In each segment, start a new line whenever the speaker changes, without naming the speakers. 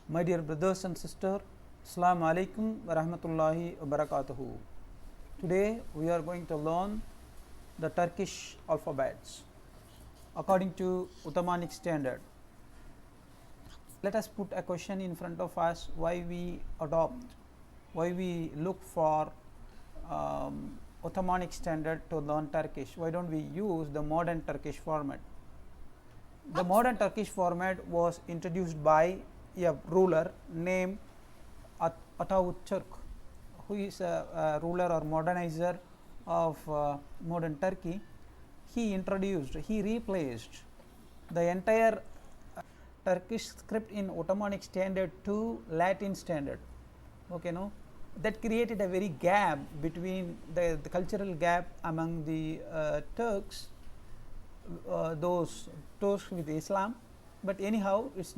My dear brothers and sisters, Assalamu alaikum wa rahmatullahi wa barakatuhu. Today we are going to learn the Turkish alphabets according to Ottomanic standard. Let us put a question in front of us: why we look for Ottomanic standard to learn Turkish? Why don't we use the modern Turkish format? The modern Turkish format was introduced by a ruler named Ottoman Turk, who is a ruler or modernizer of modern Turkey. He replaced the entire Turkish script in Ottomanic standard to Latin standard. Okay, no, that created a very gap between the cultural gap among the Turks, those with Islam. But anyhow, it's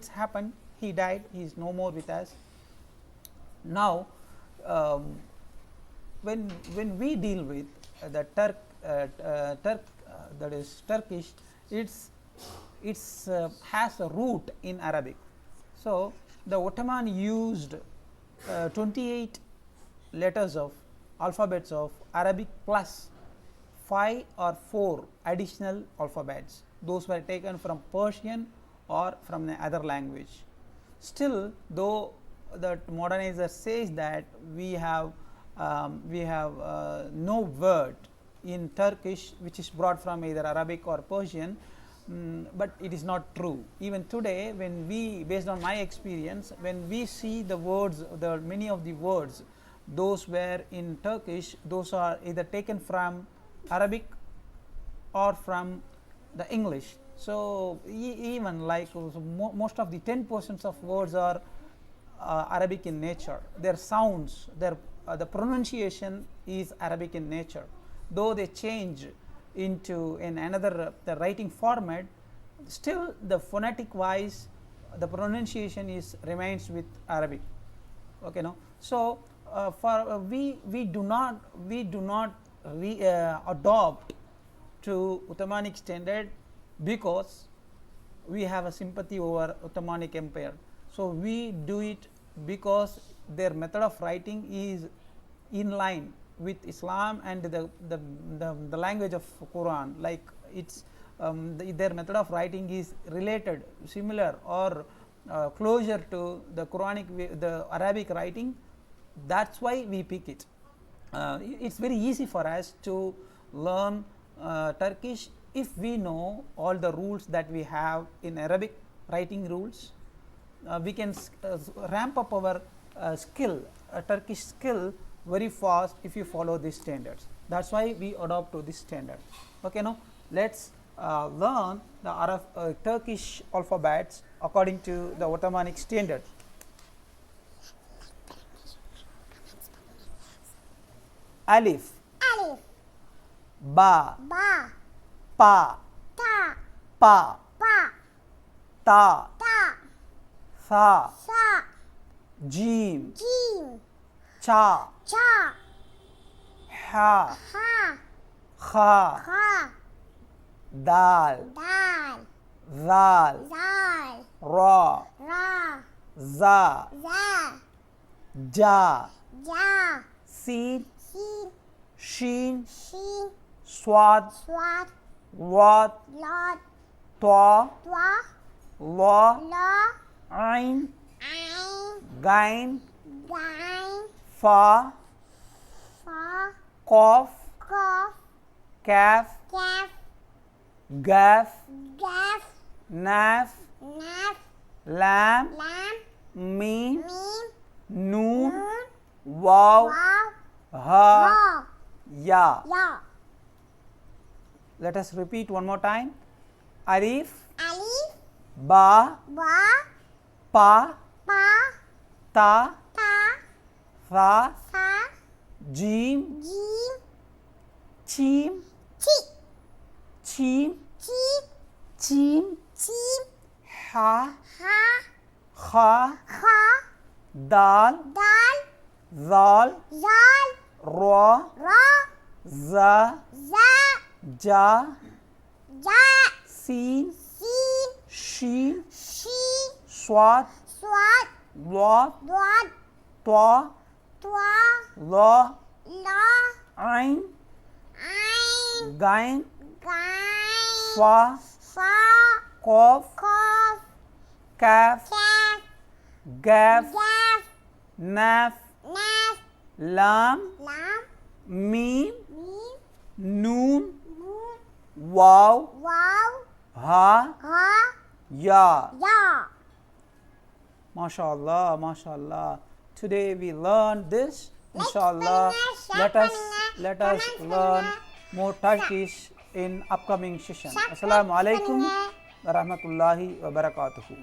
happened. He died. He is no more with us. Now, when we deal with the that is Turkish, it's has a root in Arabic. So the Ottoman used 28 letters of alphabets of Arabic plus 5 or 4 additional alphabets. Those were taken from Persian or from the other language. Still, though the modernizer says that we have no word in Turkish which is brought from either Arabic or Persian, but it is not true. Even today, when we, based on my experience, when we see the words, many of the words, those were in Turkish, those are either taken from Arabic or from the English. So even like most of the 10% of words are Arabic in nature. Their sounds, the pronunciation is Arabic in nature. Though they change into another the writing format, still the phonetic wise the pronunciation remains with Arabic. Okay, no. So we do not adopt to Ottomanic standard because we have a sympathy over Ottoman Empire. So we do it because their method of writing is in line with Islam and the language of Quran. Like it's their method of writing is related, similar, or closer to the Quranic, the Arabic writing. That's why we pick it. It's very easy for us to learn Turkish if we know all the rules that we have in Arabic writing rules. We can ramp up our Turkish skill very fast if you follow these standards. That's why we adopt to this standard. Okay, now let's learn the Turkish alphabets according to the Ottomanic standard. Alif, ba, pa, pa, ta, tha, jim, cha, ha, kha, dal, zal, ra, za, ja, sin, shin, swad, wad, twa, la, ain, gain, fa, qaf, kaf, gaf, naf, lam, mim, noon, waw, ha, ya. Let us repeat one more time. Alif, ba, pa, ta, tha, jim, chim, chim, ha, kha, dal, zal, ra, za, ja, sin, shin, swat, ضاد
ضاد
طا
طا
ظا
لا
عين
عين
غين
غين
فا
فا
قاف
قاف
كاف
كاف
قاف
جاف
ناف
ناف
لام
لام
ميم
ميم
نون
نون
واو
واو
ها
ها
يا
يا.
MashaAllah, MashaAllah. Today we learned this. Inshallah, let us learn more Turkish in upcoming session. Assalamu alaikum wa rahmatullahi wa barakatuhu.